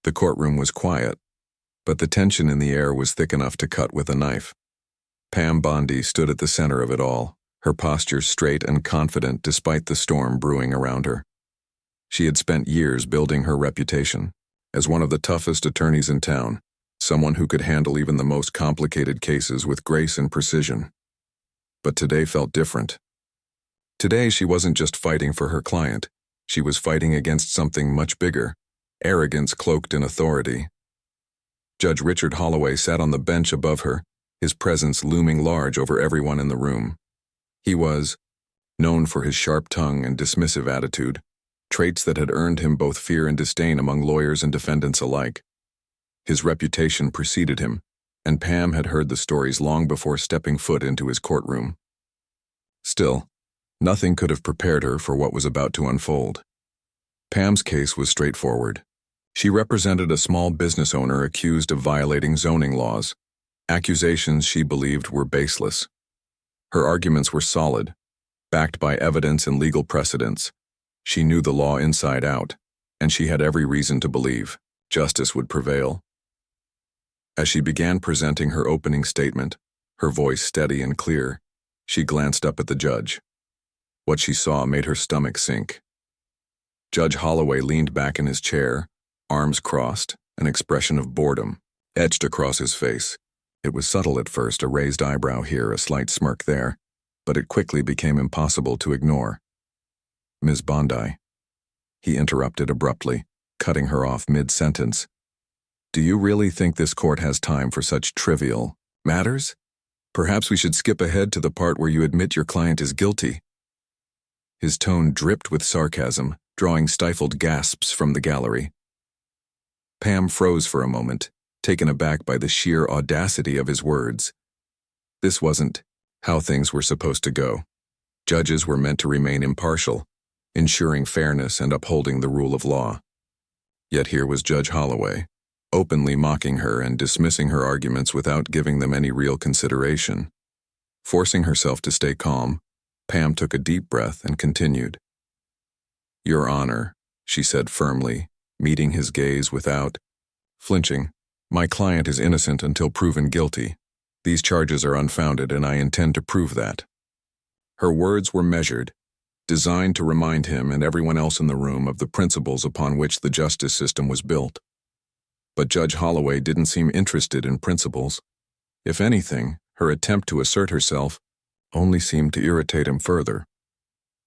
The courtroom was quiet, but the tension in the air was thick enough to cut with a knife. Pam Bondi stood at the center of it all, her posture straight and confident despite the storm brewing around her. She had spent years building her reputation as one of the toughest attorneys in town, someone who could handle even the most complicated cases with grace and precision. But today felt different. Today she wasn't just fighting for her client, she was fighting against something much bigger, arrogance cloaked in authority. Judge Richard Holloway sat on the bench above her, his presence looming large over everyone in the room. He was known for his sharp tongue and dismissive attitude, traits that had earned him both fear and disdain among lawyers and defendants alike. His reputation preceded him, and Pam had heard the stories long before stepping foot into his courtroom. Still, nothing could have prepared her for what was about to unfold. Pam's case was straightforward. She represented a small business owner accused of violating zoning laws, accusations she believed were baseless. Her arguments were solid, backed by evidence and legal precedents. She knew the law inside out, and she had every reason to believe justice would prevail. As she began presenting her opening statement, her voice steady and clear, she glanced up at the judge. What she saw made her stomach sink. Judge Holloway leaned back in his chair, arms crossed, an expression of boredom etched across his face. It was subtle at first, a raised eyebrow here, a slight smirk there, but it quickly became impossible to ignore. "Ms. Bondi," he interrupted abruptly, cutting her off mid-sentence. "Do you really think this court has time for such trivial matters? Perhaps we should skip ahead to the part where you admit your client is guilty." His tone dripped with sarcasm, drawing stifled gasps from the gallery. Pam froze for a moment, taken aback by the sheer audacity of his words. This wasn't how things were supposed to go. Judges were meant to remain impartial, ensuring fairness and upholding the rule of law. Yet here was Judge Holloway, openly mocking her and dismissing her arguments without giving them any real consideration. Forcing herself to stay calm, Pam took a deep breath and continued. "Your Honor," she said firmly, meeting his gaze without flinching, "my client is innocent until proven guilty. These charges are unfounded, and I intend to prove that." Her words were measured, designed to remind him and everyone else in the room of the principles upon which the justice system was built. But Judge Holloway didn't seem interested in principles. If anything, her attempt to assert herself only seemed to irritate him further.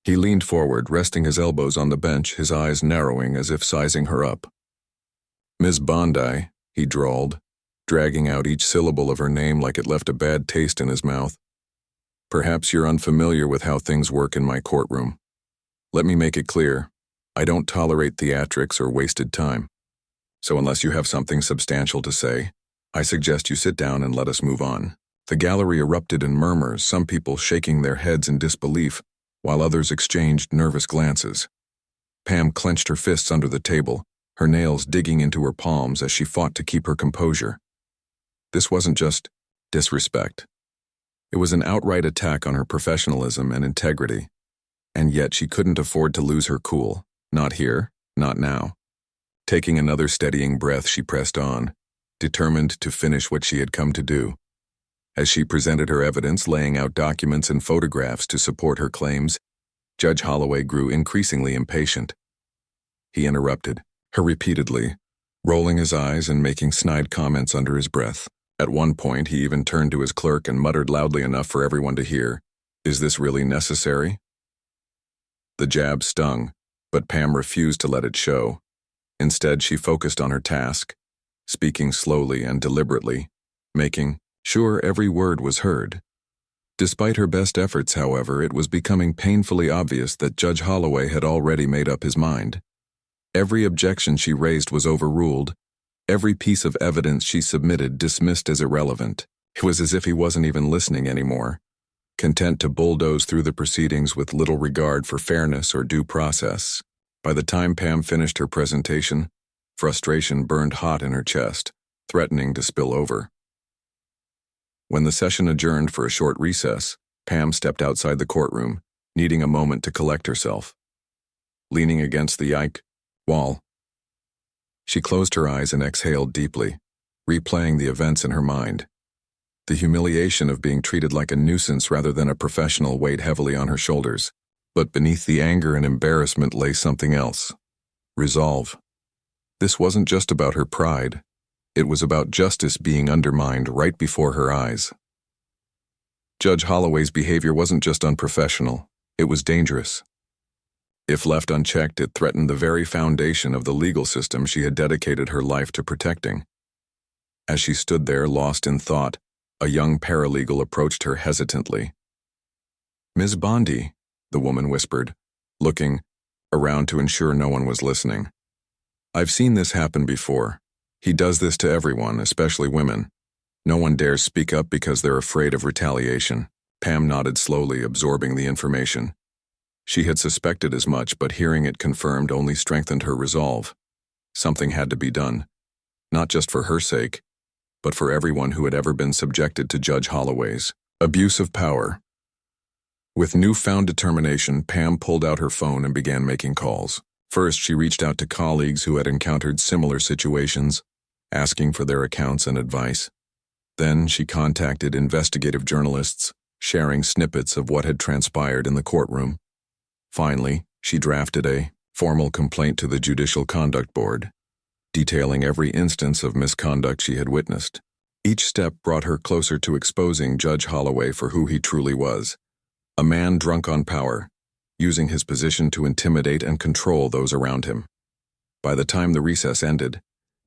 He leaned forward, resting his elbows on the bench, his eyes narrowing as if sizing her up. "Ms. Bondi," he drawled, dragging out each syllable of her name like it left a bad taste in his mouth. "Perhaps you're unfamiliar with how things work in my courtroom. Let me make it clear, I don't tolerate theatrics or wasted time. So unless you have something substantial to say, I suggest you sit down and let us move on." The gallery erupted in murmurs, some people shaking their heads in disbelief, while others exchanged nervous glances. Pam clenched her fists under the table, her nails digging into her palms as she fought to keep her composure. This wasn't just disrespect. It was an outright attack on her professionalism and integrity. And yet she couldn't afford to lose her cool. Not here, not now. Taking another steadying breath, she pressed on, determined to finish what she had come to do. As she presented her evidence, laying out documents and photographs to support her claims, Judge Holloway grew increasingly impatient. He interrupted her repeatedly, rolling his eyes and making snide comments under his breath. At one point, he even turned to his clerk and muttered loudly enough for everyone to hear, "Is this really necessary?" The jab stung, but Pam refused to let it show. Instead, she focused on her task, speaking slowly and deliberately, making sure every word was heard. Despite her best efforts, however, it was becoming painfully obvious that Judge Holloway had already made up his mind. Every objection she raised was overruled, every piece of evidence she submitted dismissed as irrelevant. It was as if he wasn't even listening anymore, content to bulldoze through the proceedings with little regard for fairness or due process. By the time Pam finished her presentation, frustration burned hot in her chest, threatening to spill over. When the session adjourned for a short recess, Pam stepped outside the courtroom, needing a moment to collect herself. Leaning against the wall, She closed her eyes and exhaled deeply, replaying the events in her mind. The humiliation of being treated like a nuisance rather than a professional weighed heavily on her shoulders. But beneath the anger and embarrassment lay something else. Resolve. This wasn't just about her pride. It was about justice being undermined right before her eyes. Judge Holloway's behavior wasn't just unprofessional, it was dangerous. If left unchecked, it threatened the very foundation of the legal system she had dedicated her life to protecting. As she stood there, lost in thought, a young paralegal approached her hesitantly. "Ms. Bondi," the woman whispered, looking around to ensure no one was listening. "I've seen this happen before. He does this to everyone, especially women. No one dares speak up because they're afraid of retaliation." Pam nodded slowly, absorbing the information. She had suspected as much, but hearing it confirmed only strengthened her resolve. Something had to be done, not just for her sake, but for everyone who had ever been subjected to Judge Holloway's abuse of power. With newfound determination, Pam pulled out her phone and began making calls. First, she reached out to colleagues who had encountered similar situations, asking for their accounts and advice. Then she contacted investigative journalists, sharing snippets of what had transpired in the courtroom. Finally, she drafted a formal complaint to the Judicial Conduct Board, detailing every instance of misconduct she had witnessed. Each step brought her closer to exposing Judge Holloway for who he truly was, a man drunk on power, using his position to intimidate and control those around him. By the time the recess ended,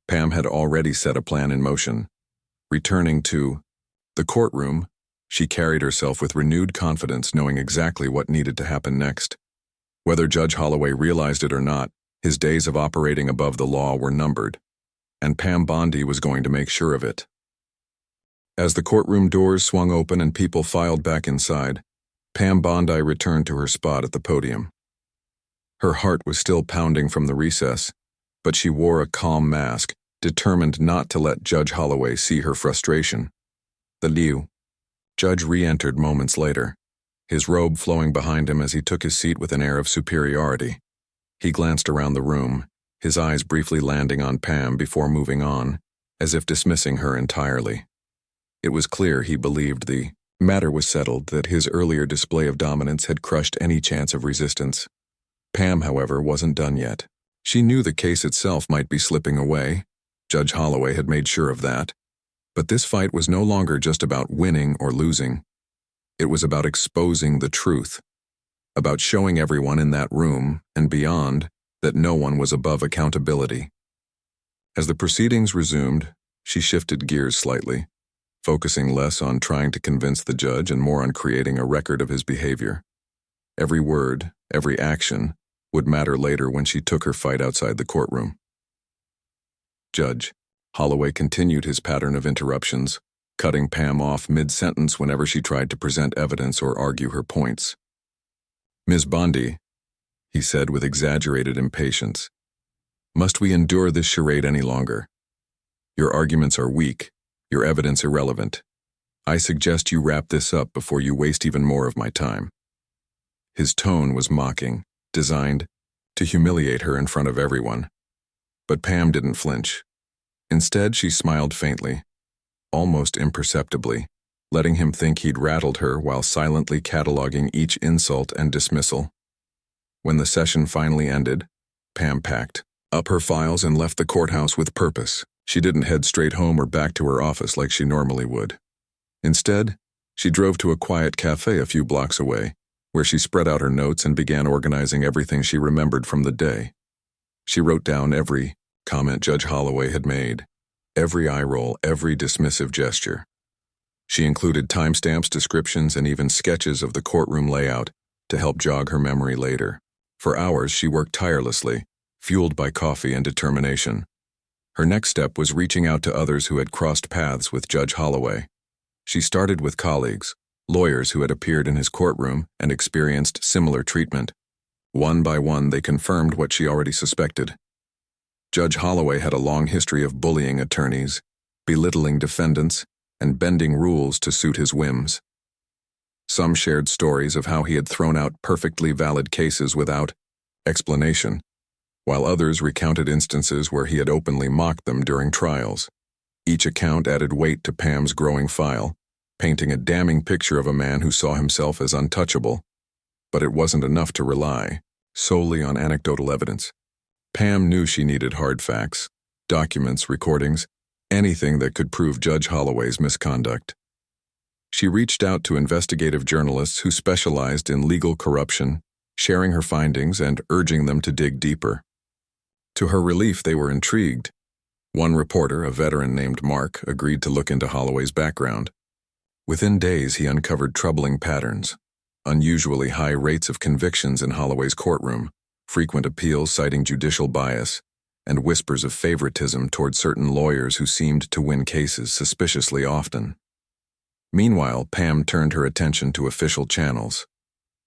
Pam had already set a plan in motion. Returning to the courtroom, she carried herself with renewed confidence, knowing exactly what needed to happen next. Whether Judge Holloway realized it or not, his days of operating above the law were numbered, and Pam Bondi was going to make sure of it. As the courtroom doors swung open and people filed back inside, Pam Bondi returned to her spot at the podium. Her heart was still pounding from the recess, but she wore a calm mask, determined not to let Judge Holloway see her frustration. The Liu judge re-entered moments later, his robe flowing behind him as he took his seat with an air of superiority. He glanced around the room, his eyes briefly landing on Pam before moving on, as if dismissing her entirely. It was clear he believed the matter was settled, that his earlier display of dominance had crushed any chance of resistance. Pam, however, wasn't done yet. She knew the case itself might be slipping away. Judge Holloway had made sure of that. But this fight was no longer just about winning or losing. It was about exposing the truth, about showing everyone in that room and beyond that no one was above accountability. As the proceedings resumed, she shifted gears slightly, focusing less on trying to convince the judge and more on creating a record of his behavior. Every word, every action, would matter later when she took her fight outside the courtroom. Judge Holloway continued his pattern of interruptions, cutting Pam off mid-sentence whenever she tried to present evidence or argue her points. "Ms. Bondi," he said with exaggerated impatience, "must we endure this charade any longer? Your arguments are weak, your evidence irrelevant. I suggest you wrap this up before you waste even more of my time." His tone was mocking, designed to humiliate her in front of everyone. But Pam didn't flinch. Instead, she smiled faintly, almost imperceptibly, letting him think he'd rattled her while silently cataloging each insult and dismissal. When the session finally ended, Pam packed up her files and left the courthouse with purpose. She didn't head straight home or back to her office like she normally would. Instead, she drove to a quiet cafe a few blocks away, where she spread out her notes and began organizing everything she remembered from the day. She wrote down every comment Judge Holloway had made, every eye roll, every dismissive gesture. She included timestamps, descriptions, and even sketches of the courtroom layout to help jog her memory later. For hours, she worked tirelessly, fueled by coffee and determination. Her next step was reaching out to others who had crossed paths with Judge Holloway. She started with colleagues, lawyers who had appeared in his courtroom and experienced similar treatment. One by one, they confirmed what she already suspected. Judge Holloway had a long history of bullying attorneys, belittling defendants, and bending rules to suit his whims. Some shared stories of how he had thrown out perfectly valid cases without explanation, while others recounted instances where he had openly mocked them during trials. Each account added weight to Pam's growing file, painting a damning picture of a man who saw himself as untouchable. But it wasn't enough to rely solely on anecdotal evidence. Pam knew she needed hard facts, documents, recordings, anything that could prove Judge Holloway's misconduct. She reached out to investigative journalists who specialized in legal corruption, sharing her findings and urging them to dig deeper. To her relief, they were intrigued. One reporter, a veteran named Mark, agreed to look into Holloway's background. Within days, he uncovered troubling patterns: unusually high rates of convictions in Holloway's courtroom, frequent appeals citing judicial bias, and whispers of favoritism toward certain lawyers who seemed to win cases suspiciously often. Meanwhile, Pam turned her attention to official channels.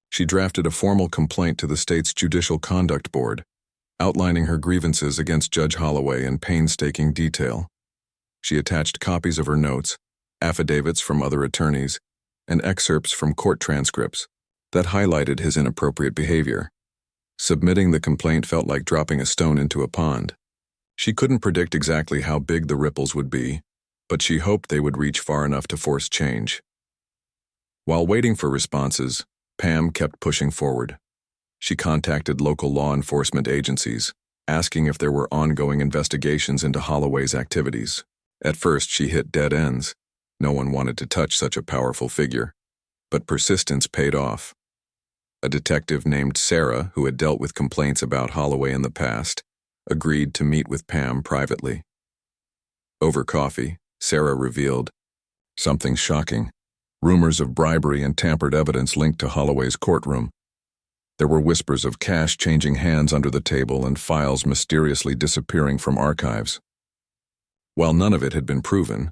She drafted a formal complaint to the state's Judicial Conduct Board, outlining her grievances against Judge Holloway in painstaking detail. She attached copies of her notes, affidavits from other attorneys, and excerpts from court transcripts that highlighted his inappropriate behavior. Submitting the complaint felt like dropping a stone into a pond. She couldn't predict exactly how big the ripples would be, but she hoped they would reach far enough to force change. While waiting for responses, Pam kept pushing forward. She contacted local law enforcement agencies, asking if there were ongoing investigations into Holloway's activities. At first, she hit dead ends. No one wanted to touch such a powerful figure, but persistence paid off. A detective named Sarah, who had dealt with complaints about Holloway in the past, agreed to meet with Pam privately. Over coffee, Sarah revealed something shocking: rumors of bribery and tampered evidence linked to Holloway's courtroom. There were whispers of cash changing hands under the table and files mysteriously disappearing from archives. While none of it had been proven,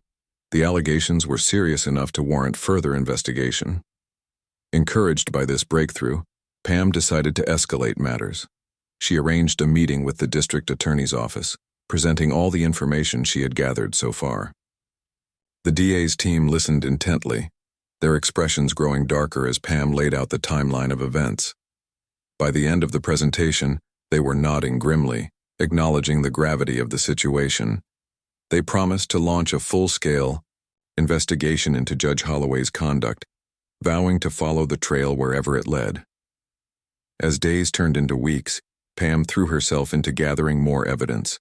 the allegations were serious enough to warrant further investigation. Encouraged by this breakthrough, Pam decided to escalate matters. She arranged a meeting with the district attorney's office, presenting all the information she had gathered so far. The DA's team listened intently, their expressions growing darker as Pam laid out the timeline of events. By the end of the presentation, they were nodding grimly, acknowledging the gravity of the situation. They promised to launch a full-scale investigation into Judge Holloway's conduct, vowing to follow the trail wherever it led. As days turned into weeks, Pam threw herself into gathering more evidence.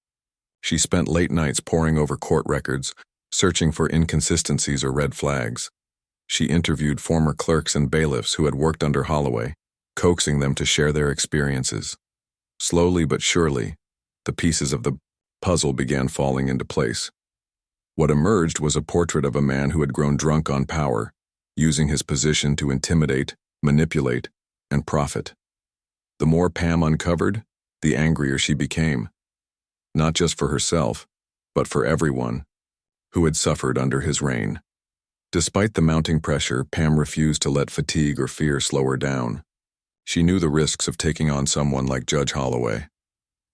She spent late nights poring over court records, searching for inconsistencies or red flags. She interviewed former clerks and bailiffs who had worked under Holloway, coaxing them to share their experiences. Slowly but surely, the pieces of the puzzle began falling into place. What emerged was a portrait of a man who had grown drunk on power, using his position to intimidate, manipulate, and profit. The more Pam uncovered, the angrier she became, not just for herself, but for everyone who had suffered under his reign. Despite the mounting pressure, Pam refused to let fatigue or fear slow her down. She knew the risks of taking on someone like Judge Holloway.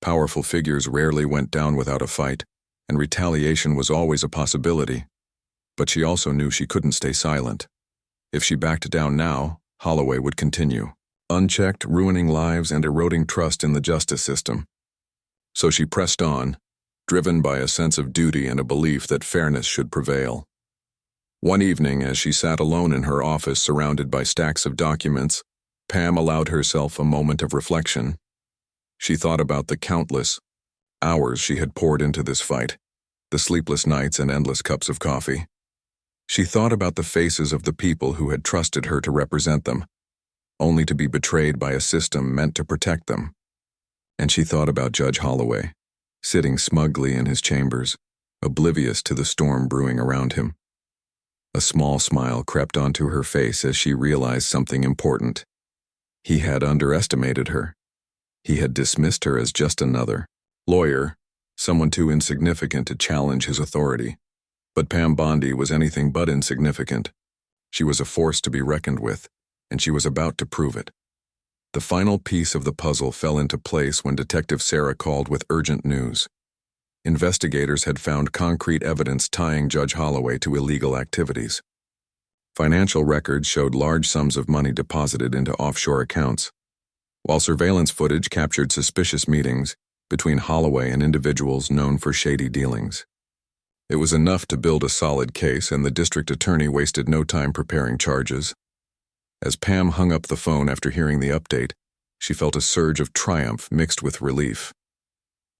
Powerful figures rarely went down without a fight, and retaliation was always a possibility. But she also knew she couldn't stay silent. If she backed down now, Holloway would continue, unchecked, ruining lives and eroding trust in the justice system. So she pressed on, driven by a sense of duty and a belief that fairness should prevail. One evening, as she sat alone in her office surrounded by stacks of documents, Pam allowed herself a moment of reflection. She thought about the countless hours she had poured into this fight, the sleepless nights and endless cups of coffee. She thought about the faces of the people who had trusted her to represent them, only to be betrayed by a system meant to protect them. And she thought about Judge Holloway, sitting smugly in his chambers, oblivious to the storm brewing around him. A small smile crept onto her face as she realized something important. He had underestimated her. He had dismissed her as just another lawyer, someone too insignificant to challenge his authority. But Pam Bondi was anything but insignificant. She was a force to be reckoned with, and she was about to prove it. The final piece of the puzzle fell into place when Detective Sarah called with urgent news. Investigators had found concrete evidence tying Judge Holloway to illegal activities. Financial records showed large sums of money deposited into offshore accounts. While surveillance footage captured suspicious meetings, between Holloway and individuals known for shady dealings. It was enough to build a solid case, and the district attorney wasted no time preparing charges. As Pam hung up the phone after hearing the update, she felt a surge of triumph mixed with relief.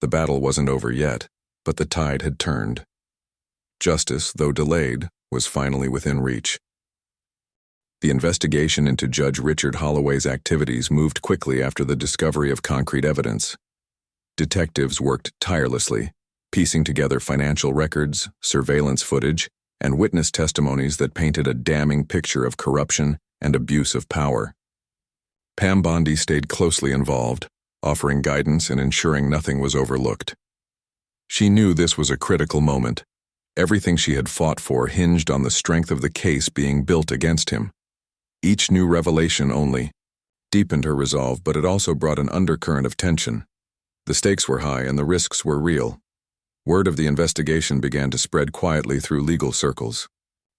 The battle wasn't over yet, but the tide had turned. Justice, though delayed, was finally within reach. The investigation into Judge Richard Holloway's activities moved quickly after the discovery of concrete evidence. Detectives worked tirelessly, piecing together financial records, surveillance footage, and witness testimonies that painted a damning picture of corruption and abuse of power. Pam Bondi stayed closely involved, offering guidance and ensuring nothing was overlooked. She knew this was a critical moment. Everything she had fought for hinged on the strength of the case being built against him. Each new revelation only deepened her resolve, but it also brought an undercurrent of tension. The stakes were high and the risks were real. Word of the investigation began to spread quietly through legal circles.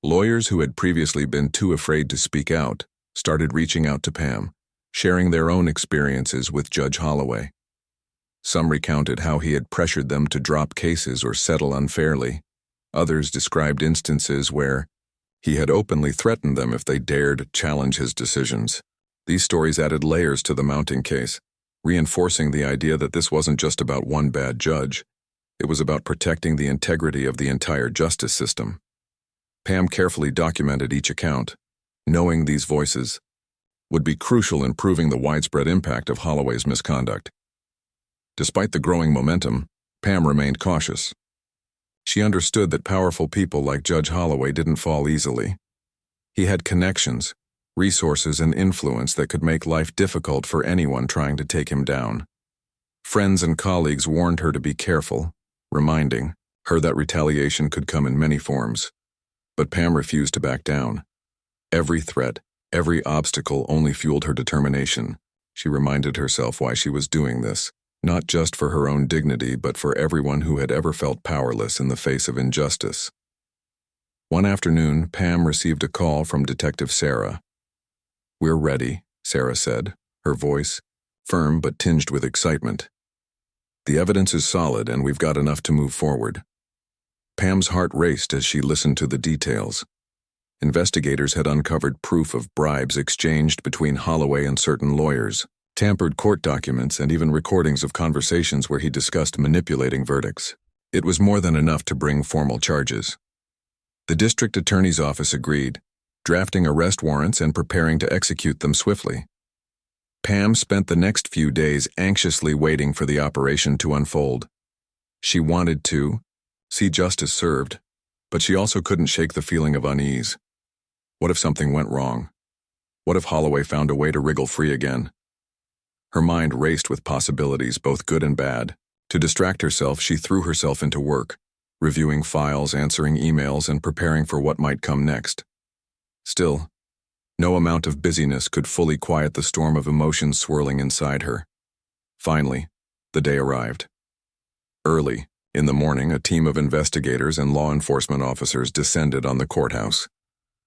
Lawyers who had previously been too afraid to speak out started reaching out to Pam, sharing their own experiences with Judge Holloway. Some recounted how he had pressured them to drop cases or settle unfairly. Others described instances where he had openly threatened them if they dared challenge his decisions. These stories added layers to the mounting case, reinforcing the idea that this wasn't just about one bad judge. It was about protecting the integrity of the entire justice system. Pam carefully documented each account, knowing these voices would be crucial in proving the widespread impact of Holloway's misconduct. Despite the growing momentum, Pam remained cautious. She understood that powerful people like Judge Holloway didn't fall easily. He had connections, resources, and influence that could make life difficult for anyone trying to take him down. Friends and colleagues warned her to be careful, reminding her that retaliation could come in many forms. But Pam refused to back down. Every threat, every obstacle only fueled her determination. She reminded herself why she was doing this, not just for her own dignity, but for everyone who had ever felt powerless in the face of injustice. One afternoon, Pam received a call from Detective Sarah. "We're ready," Sarah said, her voice firm but tinged with excitement. "The evidence is solid, and we've got enough to move forward." Pam's heart raced as she listened to the details. Investigators had uncovered proof of bribes exchanged between Holloway and certain lawyers, tampered court documents, and even recordings of conversations where he discussed manipulating verdicts. It was more than enough to bring formal charges. The district attorney's office agreed, drafting arrest warrants and preparing to execute them swiftly. Pam spent the next few days anxiously waiting for the operation to unfold. She wanted to see justice served, but she also couldn't shake the feeling of unease. What if something went wrong? What if Holloway found a way to wriggle free again? Her mind raced with possibilities, both good and bad. To distract herself, she threw herself into work, reviewing files, answering emails, and preparing for what might come next. Still, no amount of busyness could fully quiet the storm of emotions swirling inside her. Finally, the day arrived. Early, in the morning, a team of investigators and law enforcement officers descended on the courthouse.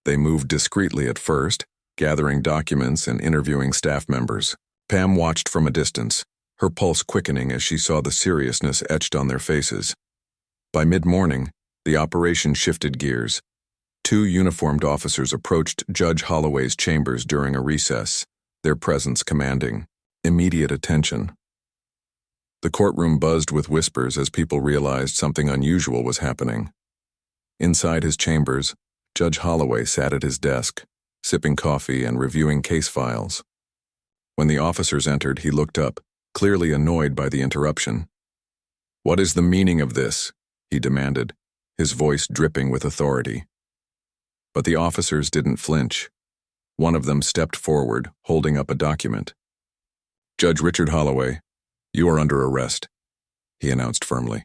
They moved discreetly at first, gathering documents and interviewing staff members. Pam watched from a distance, her pulse quickening as she saw the seriousness etched on their faces. By mid-morning, the operation shifted gears. 2 uniformed officers approached Judge Holloway's chambers during a recess, their presence commanding immediate attention. The courtroom buzzed with whispers as people realized something unusual was happening. Inside his chambers, Judge Holloway sat at his desk, sipping coffee and reviewing case files. When the officers entered, he looked up, clearly annoyed by the interruption. "What is the meaning of this?" he demanded, his voice dripping with authority. But the officers didn't flinch. One of them stepped forward, holding up a document. "Judge Richard Holloway, you are under arrest," he announced firmly.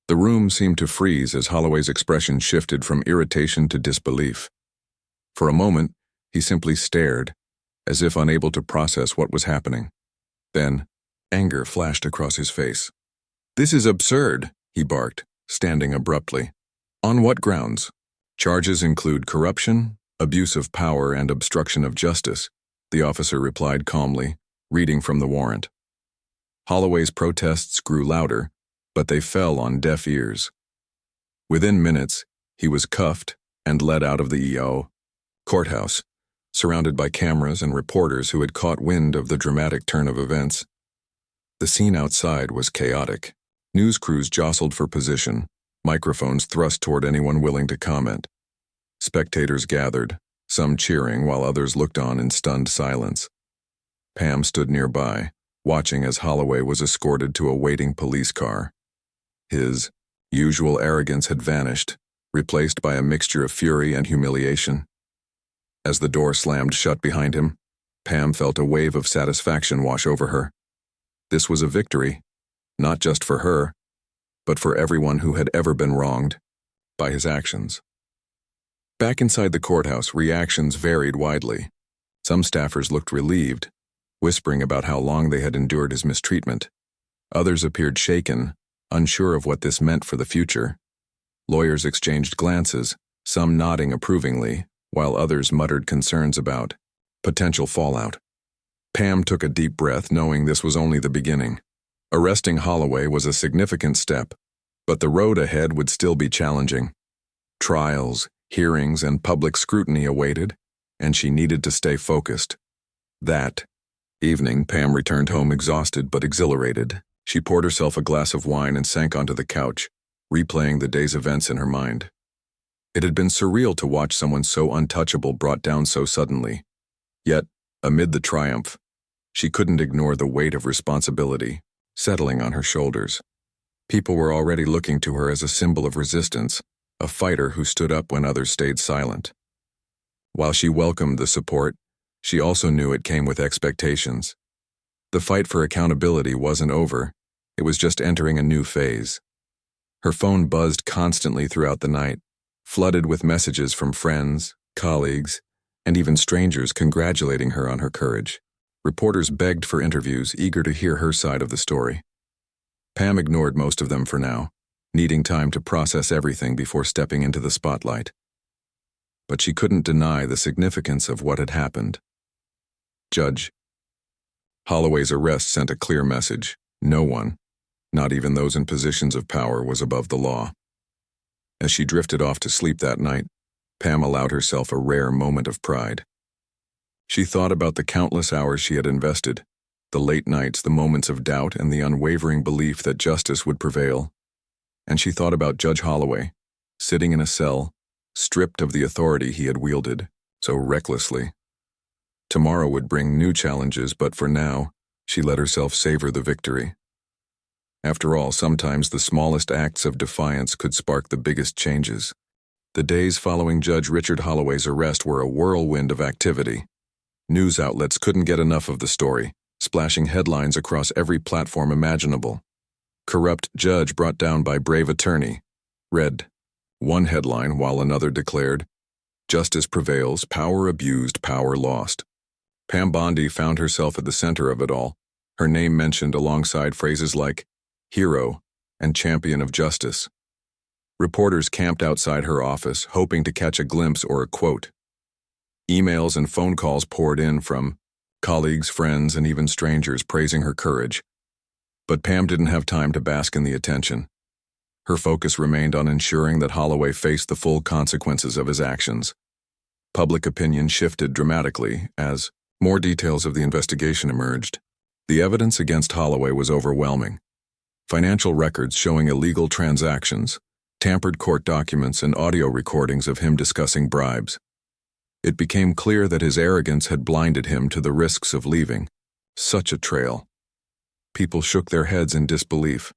The room seemed to freeze as Holloway's expression shifted from irritation to disbelief. For a moment, he simply stared, as if unable to process what was happening. Then, anger flashed across his face. "This is absurd," he barked, standing abruptly. "On what grounds?" "Charges include corruption, abuse of power, and obstruction of justice," the officer replied calmly, reading from the warrant. Holloway's protests grew louder, but they fell on deaf ears. Within minutes, he was cuffed and led out of the E.O. courthouse, surrounded by cameras and reporters who had caught wind of the dramatic turn of events. The scene outside was chaotic. News crews jostled for position, microphones thrust toward anyone willing to comment. Spectators gathered, some cheering while others looked on in stunned silence. Pam stood nearby, watching as Holloway was escorted to a waiting police car. His usual arrogance had vanished, replaced by a mixture of fury and humiliation. As the door slammed shut behind him, Pam felt a wave of satisfaction wash over her. This was a victory, not just for her, but for everyone who had ever been wronged by his actions. Back inside the courthouse, reactions varied widely. Some staffers looked relieved, whispering about how long they had endured his mistreatment. Others appeared shaken, unsure of what this meant for the future. Lawyers exchanged glances, some nodding approvingly, while others muttered concerns about potential fallout. Pam took a deep breath, knowing this was only the beginning. Arresting Holloway was a significant step, but the road ahead would still be challenging. Trials, hearings, and public scrutiny awaited, and she needed to stay focused. That evening, Pam returned home exhausted but exhilarated. She poured herself a glass of wine and sank onto the couch, replaying the day's events in her mind. It had been surreal to watch someone so untouchable brought down so suddenly. Yet, amid the triumph, she couldn't ignore the weight of responsibility settling on her shoulders. People were already looking to her as a symbol of resistance, a fighter who stood up when others stayed silent. While she welcomed the support, she also knew it came with expectations. The fight for accountability wasn't over, it was just entering a new phase. Her phone buzzed constantly throughout the night, flooded with messages from friends, colleagues, and even strangers congratulating her on her courage. Reporters begged for interviews, eager to hear her side of the story. Pam ignored most of them for now, needing time to process everything before stepping into the spotlight. But she couldn't deny the significance of what had happened. Judge Holloway's arrest sent a clear message. No one, not even those in positions of power, was above the law. As she drifted off to sleep that night, Pam allowed herself a rare moment of pride. She thought about the countless hours she had invested, the late nights, the moments of doubt, and the unwavering belief that justice would prevail. And she thought about Judge Holloway, sitting in a cell, stripped of the authority he had wielded so recklessly. Tomorrow would bring new challenges, but for now, she let herself savor the victory. After all, sometimes the smallest acts of defiance could spark the biggest changes. The days following Judge Richard Holloway's arrest were a whirlwind of activity. News outlets couldn't get enough of the story, splashing headlines across every platform imaginable. "Corrupt judge brought down by brave attorney," read one headline, while another declared, "Justice prevails, power abused, power lost." Pam Bondi found herself at the center of it all, her name mentioned alongside phrases like hero and champion of justice. Reporters camped outside her office, hoping to catch a glimpse or a quote. Emails and phone calls poured in from colleagues, friends, and even strangers praising her courage. But Pam didn't have time to bask in the attention. Her focus remained on ensuring that Holloway faced the full consequences of his actions. Public opinion shifted dramatically as more details of the investigation emerged. The evidence against Holloway was overwhelming. Financial records showing illegal transactions, tampered court documents, and audio recordings of him discussing bribes. It became clear that his arrogance had blinded him to the risks of leaving such a trail. People shook their heads in disbelief,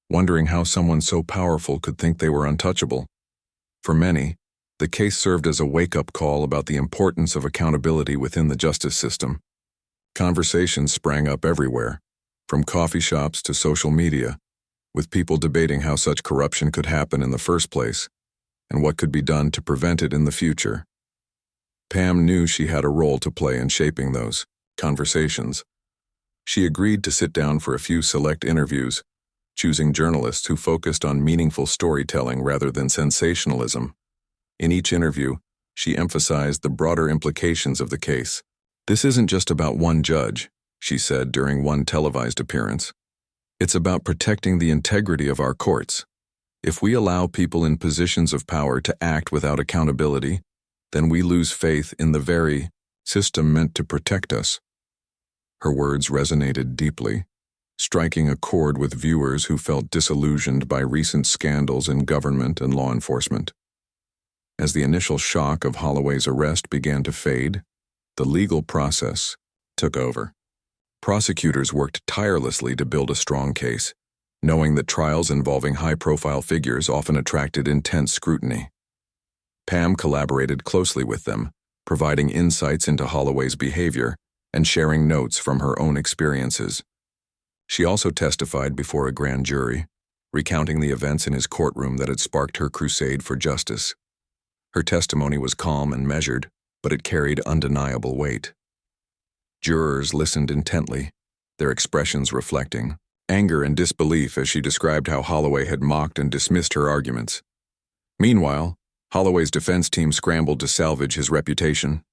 wondering how someone so powerful could think they were untouchable. For many, the case served as a wake-up call about the importance of accountability within the justice system. Conversations sprang up everywhere, from coffee shops to social media, with people debating how such corruption could happen in the first place and what could be done to prevent it in the future. Pam knew she had a role to play in shaping those conversations. She agreed to sit down for a few select interviews, choosing journalists who focused on meaningful storytelling rather than sensationalism. In each interview, she emphasized the broader implications of the case. "This isn't just about one judge," she said during one televised appearance. It's about protecting the integrity of our courts. If we allow people in positions of power to act without accountability, then we lose faith in the very system meant to protect us. Her words resonated deeply, striking a chord with viewers who felt disillusioned by recent scandals in government and law enforcement. As the initial shock of Holloway's arrest began to fade, the legal process took over. Prosecutors worked tirelessly to build a strong case, knowing that trials involving high-profile figures often attracted intense scrutiny. Pam collaborated closely with them, providing insights into Holloway's behavior and sharing notes from her own experiences. She also testified before a grand jury, recounting the events in his courtroom that had sparked her crusade for justice. Her testimony was calm and measured, but it carried undeniable weight. Jurors listened intently, their expressions reflecting anger and disbelief as she described how Holloway had mocked and dismissed her arguments. Meanwhile, Holloway's defense team scrambled to salvage his reputation.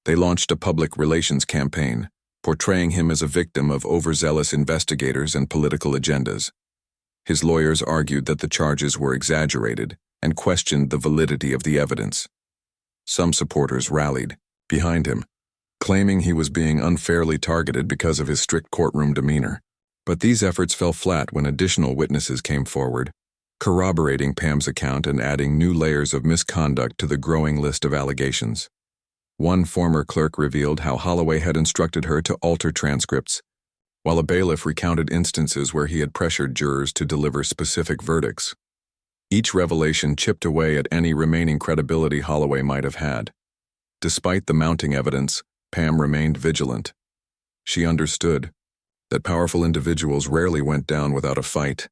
They launched a public relations campaign, portraying him as a victim of overzealous investigators and political agendas. His lawyers argued that the charges were exaggerated and questioned the validity of the evidence. Some supporters rallied behind him, claiming he was being unfairly targeted because of his strict courtroom demeanor. But these efforts fell flat when additional witnesses came forward, corroborating Pam's account and adding new layers of misconduct to the growing list of allegations. One former clerk revealed how Holloway had instructed her to alter transcripts, while a bailiff recounted instances where he had pressured jurors to deliver specific verdicts. Each revelation chipped away at any remaining credibility Holloway might have had. Despite the mounting evidence, Pam remained vigilant. She understood that powerful individuals rarely went down without a fight,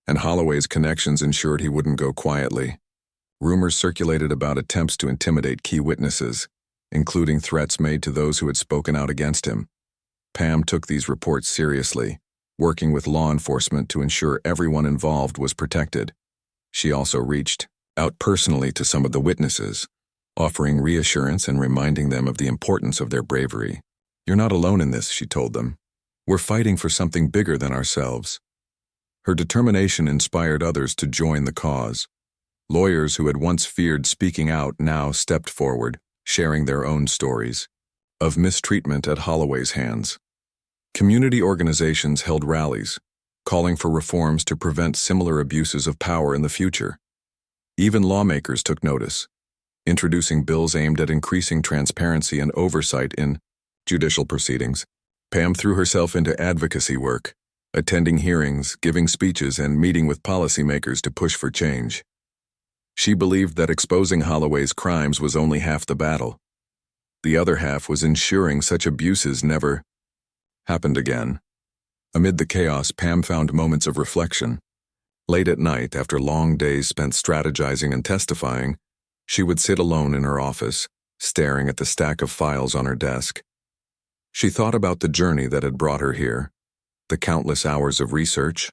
and Holloway's connections ensured he wouldn't go quietly. Rumors circulated about attempts to intimidate key witnesses, including threats made to those who had spoken out against him. Pam took these reports seriously, working with law enforcement to ensure everyone involved was protected. She also reached out personally to some of the witnesses, offering reassurance and reminding them of the importance of their bravery. "You're not alone in this," she told them. "We're fighting for something bigger than ourselves." Her determination inspired others to join the cause. Lawyers who had once feared speaking out now stepped forward, sharing their own stories of mistreatment at Holloway's hands. Community organizations held rallies, calling for reforms to prevent similar abuses of power in the future. Even lawmakers took notice, introducing bills aimed at increasing transparency and oversight in judicial proceedings. Pam threw herself into advocacy work, attending hearings, giving speeches, and meeting with policymakers to push for change. She believed that exposing Holloway's crimes was only half the battle. The other half was ensuring such abuses never happened again. Amid the chaos, Pam found moments of reflection. Late at night, after long days spent strategizing and testifying, she would sit alone in her office, staring at the stack of files on her desk. She thought about the journey that had brought her here, the countless hours of research,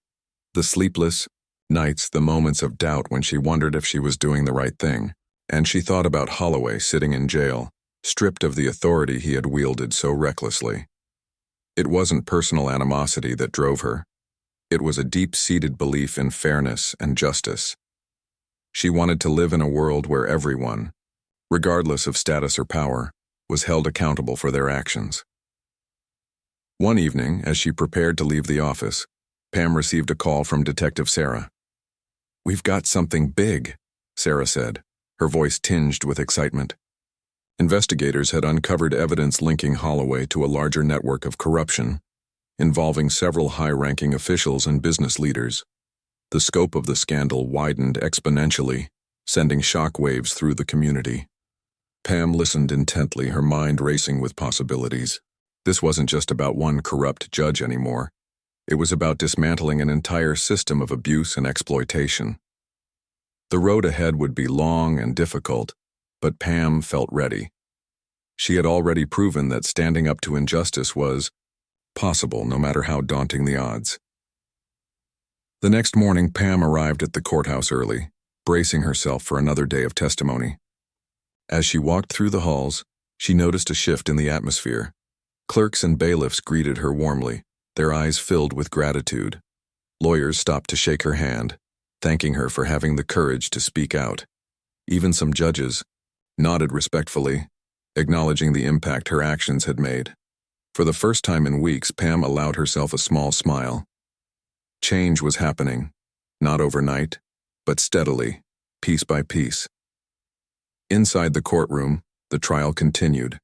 the sleepless nights, the moments of doubt when she wondered if she was doing the right thing. And she thought about Holloway sitting in jail, stripped of the authority he had wielded so recklessly. It wasn't personal animosity that drove her. It was a deep-seated belief in fairness and justice. She wanted to live in a world where everyone, regardless of status or power, was held accountable for their actions. One evening, as she prepared to leave the office, Pam received a call from Detective Sarah. "We've got something big," Sarah said, her voice tinged with excitement. Investigators had uncovered evidence linking Holloway to a larger network of corruption, involving several high-ranking officials and business leaders. The scope of the scandal widened exponentially, sending shockwaves through the community. Pam listened intently, her mind racing with possibilities. This wasn't just about one corrupt judge anymore. It was about dismantling an entire system of abuse and exploitation. The road ahead would be long and difficult, but Pam felt ready. She had already proven that standing up to injustice was possible, no matter how daunting the odds. The next morning, Pam arrived at the courthouse early, bracing herself for another day of testimony. As she walked through the halls, she noticed a shift in the atmosphere. Clerks and bailiffs greeted her warmly, their eyes filled with gratitude. Lawyers stopped to shake her hand, thanking her for having the courage to speak out. Even some judges nodded respectfully, acknowledging the impact her actions had made. For the first time in weeks, Pam allowed herself a small smile. Change was happening, not overnight, but steadily, piece by piece. Inside the courtroom, the trial continued,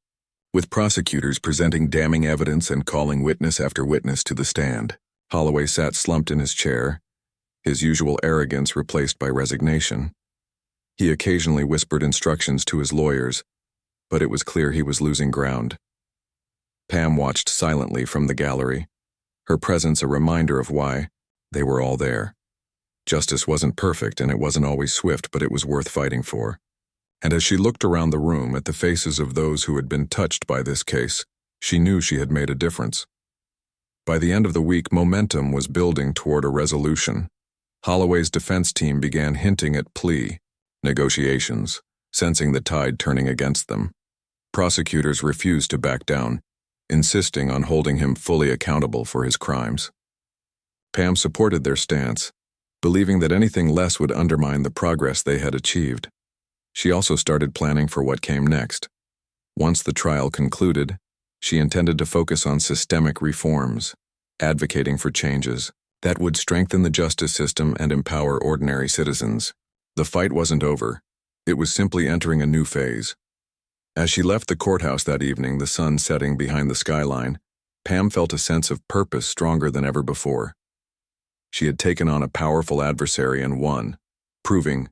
with prosecutors presenting damning evidence and calling witness after witness to the stand. Holloway sat slumped in his chair, his usual arrogance replaced by resignation. He occasionally whispered instructions to his lawyers, but it was clear he was losing ground. Pam watched silently from the gallery, her presence a reminder of why they were all there. Justice wasn't perfect and it wasn't always swift, but it was worth fighting for. And as she looked around the room at the faces of those who had been touched by this case, she knew she had made a difference. By the end of the week, momentum was building toward a resolution. Holloway's defense team began hinting at plea negotiations, sensing the tide turning against them. Prosecutors refused to back down, insisting on holding him fully accountable for his crimes. Pam supported their stance, believing that anything less would undermine the progress they had achieved. She also started planning for what came next. Once the trial concluded, she intended to focus on systemic reforms, advocating for changes that would strengthen the justice system and empower ordinary citizens. The fight wasn't over. It was simply entering a new phase. As she left the courthouse that evening, the sun setting behind the skyline, Pam felt a sense of purpose stronger than ever before. She had taken on a powerful adversary and won, proving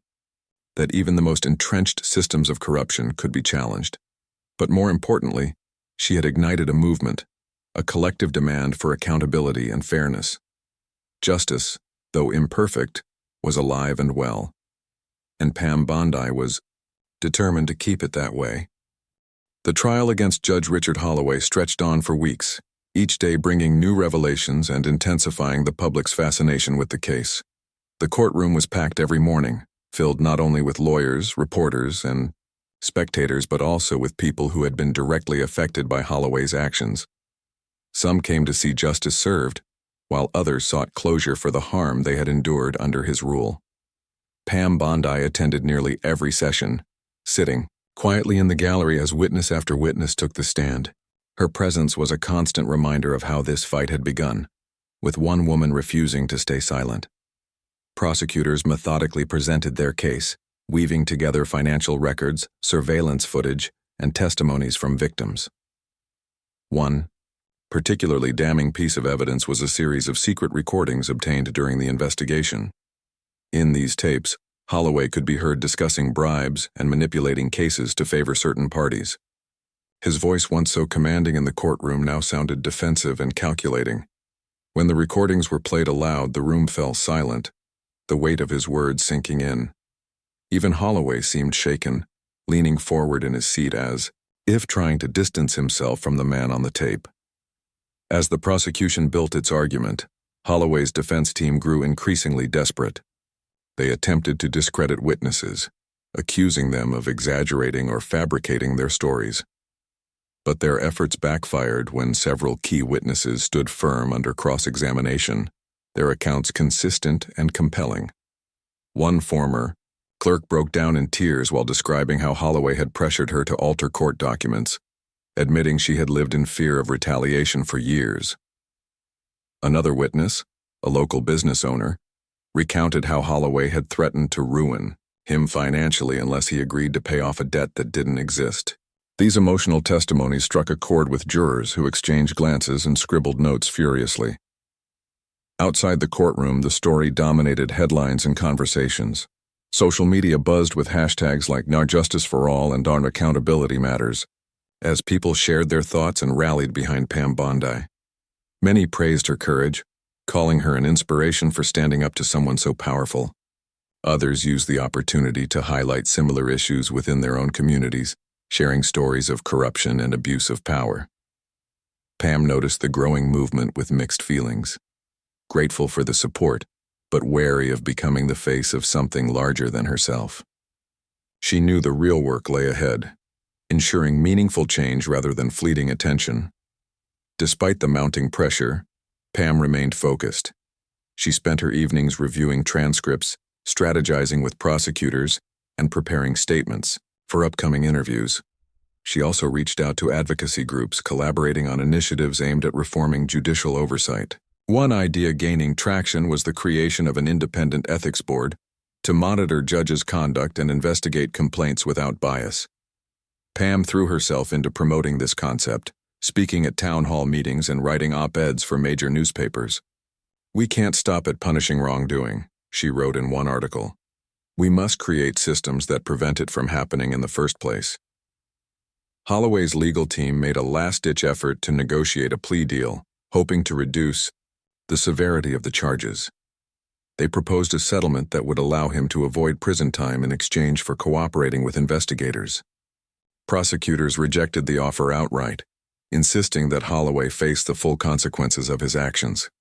that even the most entrenched systems of corruption could be challenged. But more importantly, she had ignited a movement, a collective demand for accountability and fairness. Justice, though imperfect, was alive and well. And Pam Bondi was determined to keep it that way. The trial against Judge Richard Holloway stretched on for weeks, each day bringing new revelations and intensifying the public's fascination with the case. The courtroom was packed every morning, filled not only with lawyers, reporters, and spectators, but also with people who had been directly affected by Holloway's actions. Some came to see justice served, while others sought closure for the harm they had endured under his rule. Pam Bondi attended nearly every session, sitting quietly in the gallery as witness after witness took the stand. Her presence was a constant reminder of how this fight had begun, with one woman refusing to stay silent. Prosecutors methodically presented their case, weaving together financial records, surveillance footage, and testimonies from victims. One particularly damning piece of evidence was a series of secret recordings obtained during the investigation. In these tapes, Holloway could be heard discussing bribes and manipulating cases to favor certain parties. His voice, once so commanding in the courtroom, now sounded defensive and calculating. When the recordings were played aloud, the room fell silent, the weight of his words sinking in. Even Holloway seemed shaken, leaning forward in his seat as if trying to distance himself from the man on the tape. As the prosecution built its argument, Holloway's defense team grew increasingly desperate. They attempted to discredit witnesses, accusing them of exaggerating or fabricating their stories. But their efforts backfired when several key witnesses stood firm under cross-examination, their accounts consistent and compelling. One former clerk broke down in tears while describing how Holloway had pressured her to alter court documents, admitting she had lived in fear of retaliation for years. Another witness, a local business owner, recounted how Holloway had threatened to ruin him financially unless he agreed to pay off a debt that didn't exist. These emotional testimonies struck a chord with jurors who exchanged glances and scribbled notes furiously. Outside the courtroom, the story dominated headlines and conversations. Social media buzzed with hashtags like "Now Justice for All" and "Our Accountability Matters," as people shared their thoughts and rallied behind Pam Bondi. Many praised her courage, calling her an inspiration for standing up to someone so powerful. Others used the opportunity to highlight similar issues within their own communities, sharing stories of corruption and abuse of power. Pam noticed the growing movement with mixed feelings, grateful for the support, but wary of becoming the face of something larger than herself. She knew the real work lay ahead, ensuring meaningful change rather than fleeting attention. Despite the mounting pressure, Pam remained focused. She spent her evenings reviewing transcripts, strategizing with prosecutors, and preparing statements for upcoming interviews. She also reached out to advocacy groups, collaborating on initiatives aimed at reforming judicial oversight. One idea gaining traction was the creation of an independent ethics board to monitor judges' conduct and investigate complaints without bias. Pam threw herself into promoting this concept, speaking at town hall meetings and writing op-eds for major newspapers. "We can't stop at punishing wrongdoing," she wrote in one article. "We must create systems that prevent it from happening in the first place." Holloway's legal team made a last-ditch effort to negotiate a plea deal, hoping to reduce the severity of the charges. They proposed a settlement that would allow him to avoid prison time in exchange for cooperating with investigators. Prosecutors rejected the offer outright, insisting that Holloway face the full consequences of his actions.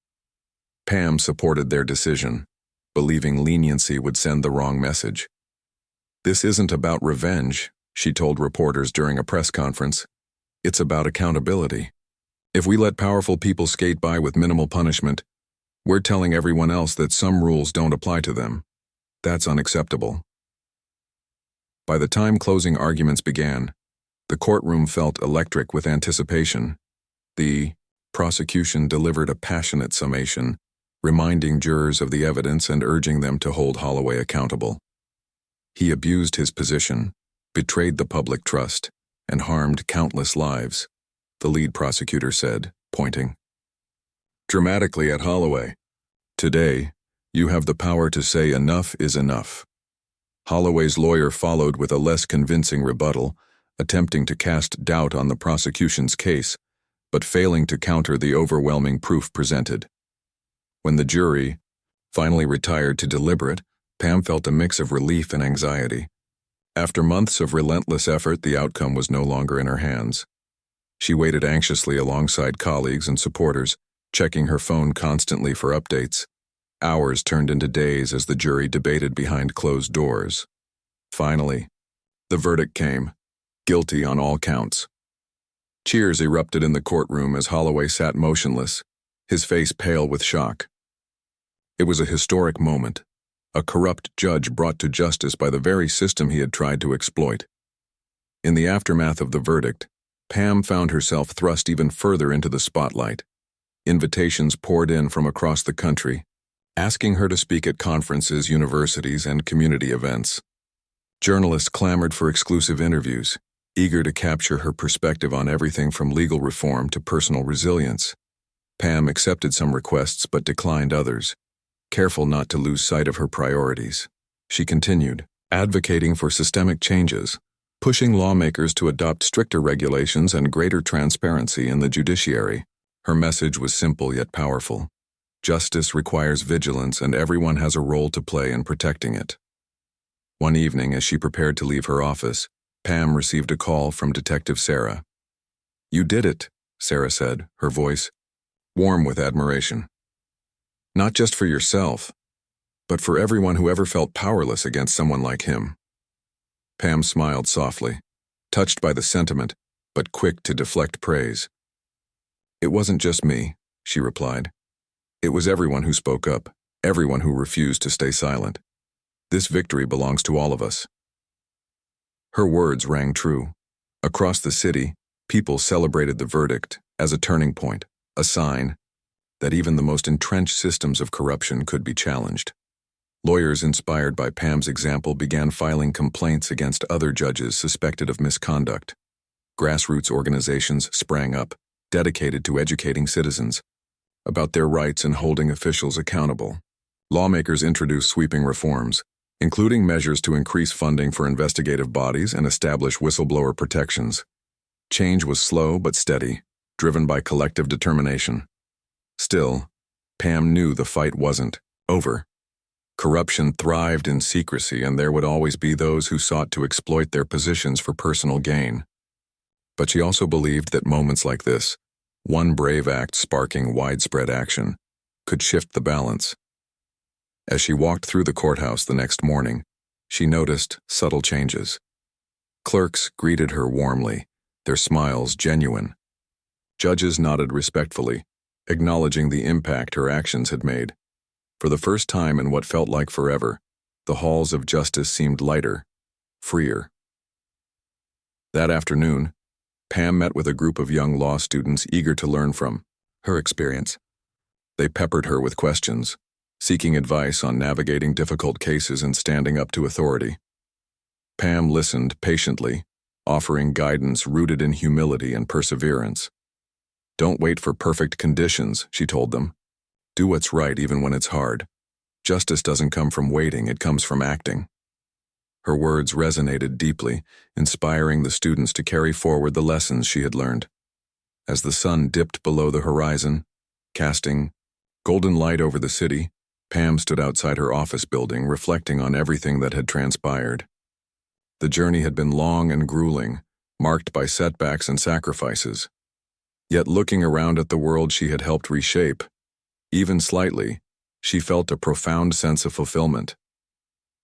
Pam supported their decision, believing leniency would send the wrong message. "This isn't about revenge," she told reporters during a press conference. "It's about accountability. If we let powerful people skate by with minimal punishment, we're telling everyone else that some rules don't apply to them. That's unacceptable." By the time closing arguments began, the courtroom felt electric with anticipation. The prosecution delivered a passionate summation, reminding jurors of the evidence and urging them to hold Holloway accountable. "He abused his position, betrayed the public trust, and harmed countless lives," the lead prosecutor said, pointing dramatically at Holloway. "Today, you have the power to say enough is enough." Holloway's lawyer followed with a less convincing rebuttal, attempting to cast doubt on the prosecution's case, but failing to counter the overwhelming proof presented. When the jury finally retired to deliberate, Pam felt a mix of relief and anxiety. After months of relentless effort, the outcome was no longer in her hands. She waited anxiously alongside colleagues and supporters, checking her phone constantly for updates. Hours turned into days as the jury debated behind closed doors. Finally, the verdict came: guilty on all counts. Cheers erupted in the courtroom as Holloway sat motionless, his face pale with shock. It was a historic moment, a corrupt judge brought to justice by the very system he had tried to exploit. In the aftermath of the verdict, Pam found herself thrust even further into the spotlight. Invitations poured in from across the country, asking her to speak at conferences, universities, and community events. Journalists clamored for exclusive interviews, eager to capture her perspective on everything from legal reform to personal resilience. Pam accepted some requests but declined others, careful not to lose sight of her priorities. She continued, advocating for systemic changes, pushing lawmakers to adopt stricter regulations and greater transparency in the judiciary. Her message was simple yet powerful. Justice requires vigilance, and everyone has a role to play in protecting it. One evening, as she prepared to leave her office, Pam received a call from Detective Sarah. "You did it," Sarah said, her voice warm with admiration. "Not just for yourself, but for everyone who ever felt powerless against someone like him." Pam smiled softly, touched by the sentiment, but quick to deflect praise. "It wasn't just me," she replied. "It was everyone who spoke up, everyone who refused to stay silent. This victory belongs to all of us." Her words rang true. Across the city, people celebrated the verdict as a turning point, a sign that even the most entrenched systems of corruption could be challenged. Lawyers inspired by Pam's example began filing complaints against other judges suspected of misconduct. Grassroots organizations sprang up, dedicated to educating citizens about their rights and holding officials accountable. Lawmakers introduced sweeping reforms, including measures to increase funding for investigative bodies and establish whistleblower protections. Change was slow but steady, driven by collective determination. Still, Pam knew the fight wasn't over. Corruption thrived in secrecy, and there would always be those who sought to exploit their positions for personal gain. But she also believed that moments like this, one brave act sparking widespread action, could shift the balance. As she walked through the courthouse the next morning, she noticed subtle changes. Clerks greeted her warmly, their smiles genuine. Judges nodded respectfully, acknowledging the impact her actions had made. For the first time in what felt like forever, the halls of justice seemed lighter, freer. That afternoon, Pam met with a group of young law students eager to learn from her experience. They peppered her with questions, seeking advice on navigating difficult cases and standing up to authority. Pam listened patiently, offering guidance rooted in humility and perseverance. "Don't wait for perfect conditions," she told them. "Do what's right even when it's hard. Justice doesn't come from waiting, it comes from acting." Her words resonated deeply, inspiring the students to carry forward the lessons she had learned. As the sun dipped below the horizon, casting golden light over the city, Pam stood outside her office building, reflecting on everything that had transpired. The journey had been long and grueling, marked by setbacks and sacrifices. Yet looking around at the world she had helped reshape, even slightly, she felt a profound sense of fulfillment.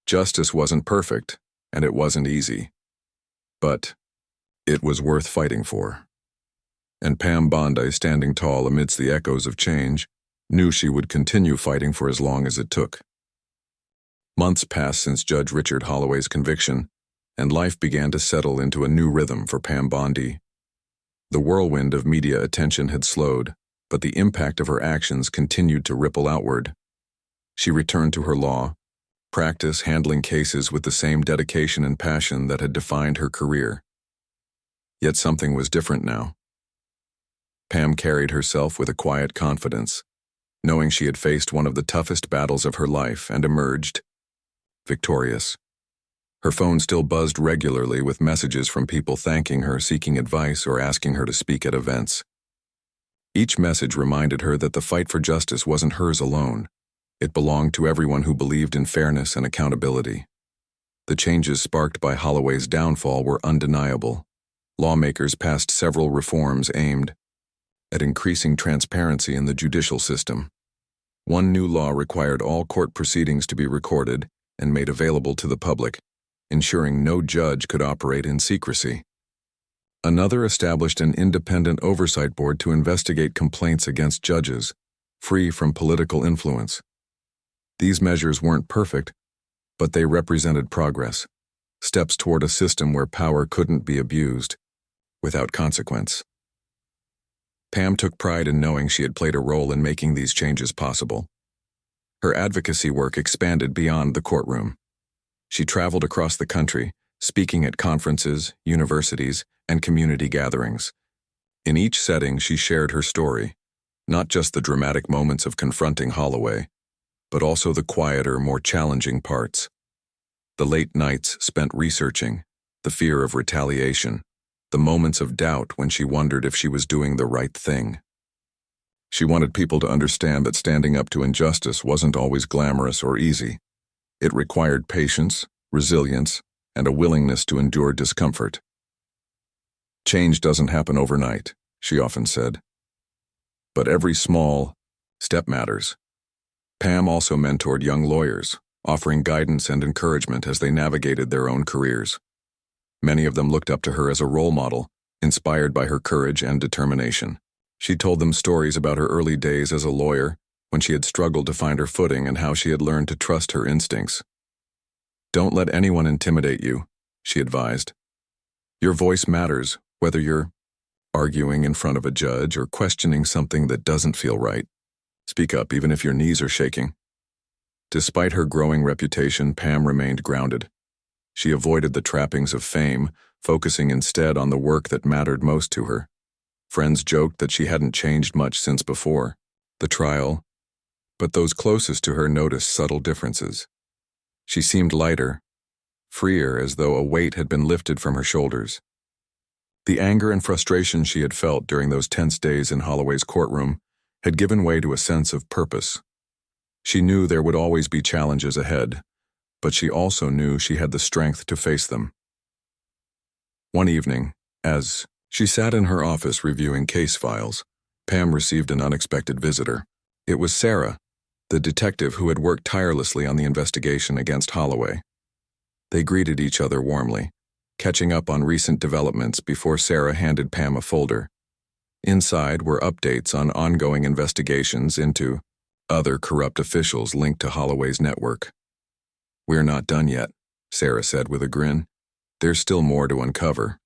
Justice wasn't perfect, and it wasn't easy. But it was worth fighting for. And Pam Bondi, standing tall amidst the echoes of change, knew she would continue fighting for as long as it took. Months passed since Judge Richard Holloway's conviction, and life began to settle into a new rhythm for Pam Bondi. The whirlwind of media attention had slowed, but the impact of her actions continued to ripple outward. She returned to her law practice, handling cases with the same dedication and passion that had defined her career. Yet something was different now. Pam carried herself with a quiet confidence, knowing she had faced one of the toughest battles of her life and emerged victorious. Her phone still buzzed regularly with messages from people thanking her, seeking advice, or asking her to speak at events. Each message reminded her that the fight for justice wasn't hers alone. It belonged to everyone who believed in fairness and accountability. The changes sparked by Holloway's downfall were undeniable. Lawmakers passed several reforms aimed at increasing transparency in the judicial system. One new law required all court proceedings to be recorded and made available to the public, ensuring no judge could operate in secrecy. Another established an independent oversight board to investigate complaints against judges, free from political influence. These measures weren't perfect, but they represented progress, steps toward a system where power couldn't be abused without consequence. Pam took pride in knowing she had played a role in making these changes possible. Her advocacy work expanded beyond the courtroom. She traveled across the country, speaking at conferences, universities, and community gatherings. In each setting, she shared her story, not just the dramatic moments of confronting Holloway, but also the quieter, more challenging parts. The late nights spent researching, the fear of retaliation, the moments of doubt when she wondered if she was doing the right thing. She wanted people to understand that standing up to injustice wasn't always glamorous or easy. It required patience, resilience, and a willingness to endure discomfort. "Change doesn't happen overnight," she often said. "But every small step matters." Pam also mentored young lawyers, offering guidance and encouragement as they navigated their own careers. Many of them looked up to her as a role model, inspired by her courage and determination. She told them stories about her early days as a lawyer, when she had struggled to find her footing, and how she had learned to trust her instincts. "Don't let anyone intimidate you," she advised. "Your voice matters, whether you're arguing in front of a judge or questioning something that doesn't feel right. Speak up even if your knees are shaking." Despite her growing reputation, Pam remained grounded. She avoided the trappings of fame, focusing instead on the work that mattered most to her. Friends joked that she hadn't changed much since before the trial, but those closest to her noticed subtle differences. She seemed lighter, freer, as though a weight had been lifted from her shoulders. The anger and frustration she had felt during those tense days in Holloway's courtroom had given way to a sense of purpose. She knew there would always be challenges ahead, but she also knew she had the strength to face them. One evening, as she sat in her office reviewing case files, Pam received an unexpected visitor. It was Sarah, the detective who had worked tirelessly on the investigation against Holloway. They greeted each other warmly, catching up on recent developments before Sarah handed Pam a folder. Inside were updates on ongoing investigations into other corrupt officials linked to Holloway's network. "We're not done yet," Sarah said with a grin. "There's still more to uncover."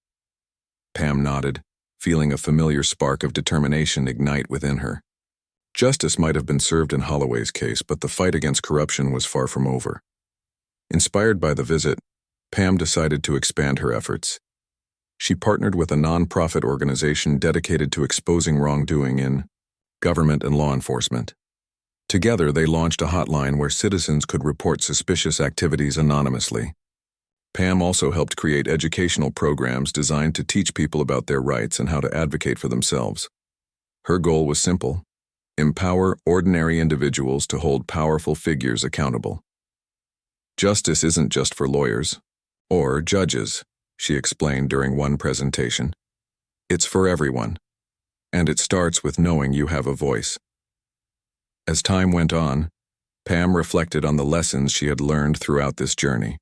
Pam nodded, feeling a familiar spark of determination ignite within her. Justice might have been served in Holloway's case, but the fight against corruption was far from over. Inspired by the visit, Pam decided to expand her efforts. She partnered with a non-profit organization dedicated to exposing wrongdoing in government and law enforcement. Together, they launched a hotline where citizens could report suspicious activities anonymously. Pam also helped create educational programs designed to teach people about their rights and how to advocate for themselves. Her goal was simple: empower ordinary individuals to hold powerful figures accountable. "Justice isn't just for lawyers or judges," she explained during one presentation. "It's for everyone, and it starts with knowing you have a voice." As time went on, Pam reflected on the lessons she had learned throughout this journey.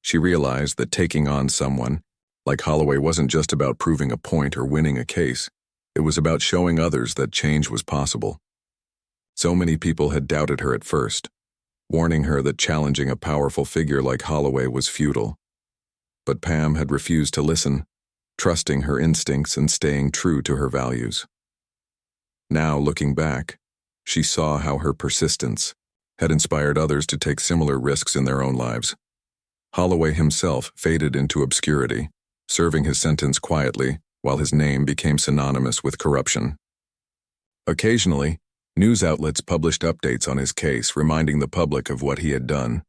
She realized that taking on someone like Holloway wasn't just about proving a point or winning a case. It was about showing others that change was possible. So many people had doubted her at first, warning her that challenging a powerful figure like Holloway was futile. But Pam had refused to listen, trusting her instincts and staying true to her values. Now, looking back, she saw how her persistence had inspired others to take similar risks in their own lives. Holloway himself faded into obscurity, serving his sentence quietly while his name became synonymous with corruption. Occasionally, news outlets published updates on his case, reminding the public of what he had done.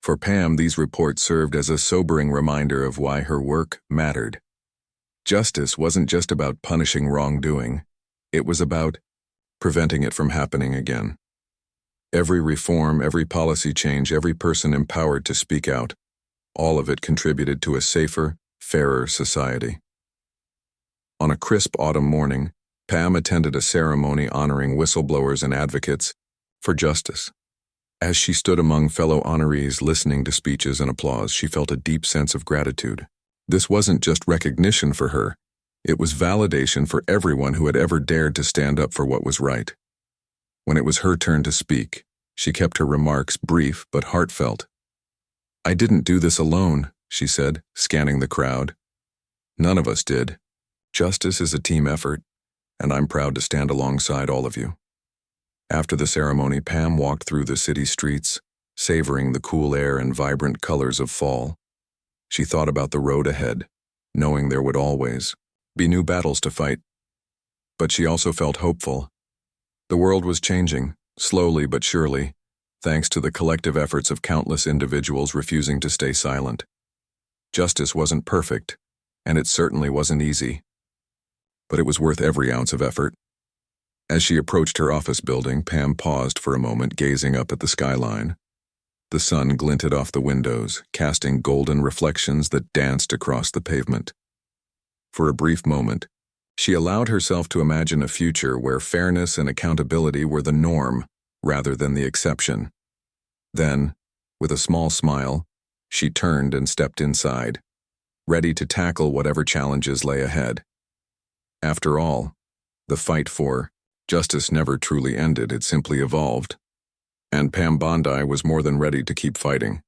For Pam, these reports served as a sobering reminder of why her work mattered. Justice wasn't just about punishing wrongdoing. It was about preventing it from happening again. Every reform, every policy change, every person empowered to speak out, all of it contributed to a safer, fairer society. On a crisp autumn morning, Pam attended a ceremony honoring whistleblowers and advocates for justice. As she stood among fellow honorees listening to speeches and applause, she felt a deep sense of gratitude. This wasn't just recognition for her. It was validation for everyone who had ever dared to stand up for what was right. When it was her turn to speak, she kept her remarks brief but heartfelt. "I didn't do this alone," she said, scanning the crowd. "None of us did. Justice is a team effort, and I'm proud to stand alongside all of you." After the ceremony, Pam walked through the city streets, savoring the cool air and vibrant colors of fall. She thought about the road ahead, knowing there would always be new battles to fight. But she also felt hopeful. The world was changing, slowly but surely, thanks to the collective efforts of countless individuals refusing to stay silent. Justice wasn't perfect, and it certainly wasn't easy. But it was worth every ounce of effort. As she approached her office building, Pam paused for a moment, gazing up at the skyline. The sun glinted off the windows, casting golden reflections that danced across the pavement. For a brief moment, she allowed herself to imagine a future where fairness and accountability were the norm rather than the exception. Then, with a small smile, she turned and stepped inside, ready to tackle whatever challenges lay ahead. After all, the fight for justice never truly ended, it simply evolved. And Pam Bondi was more than ready to keep fighting.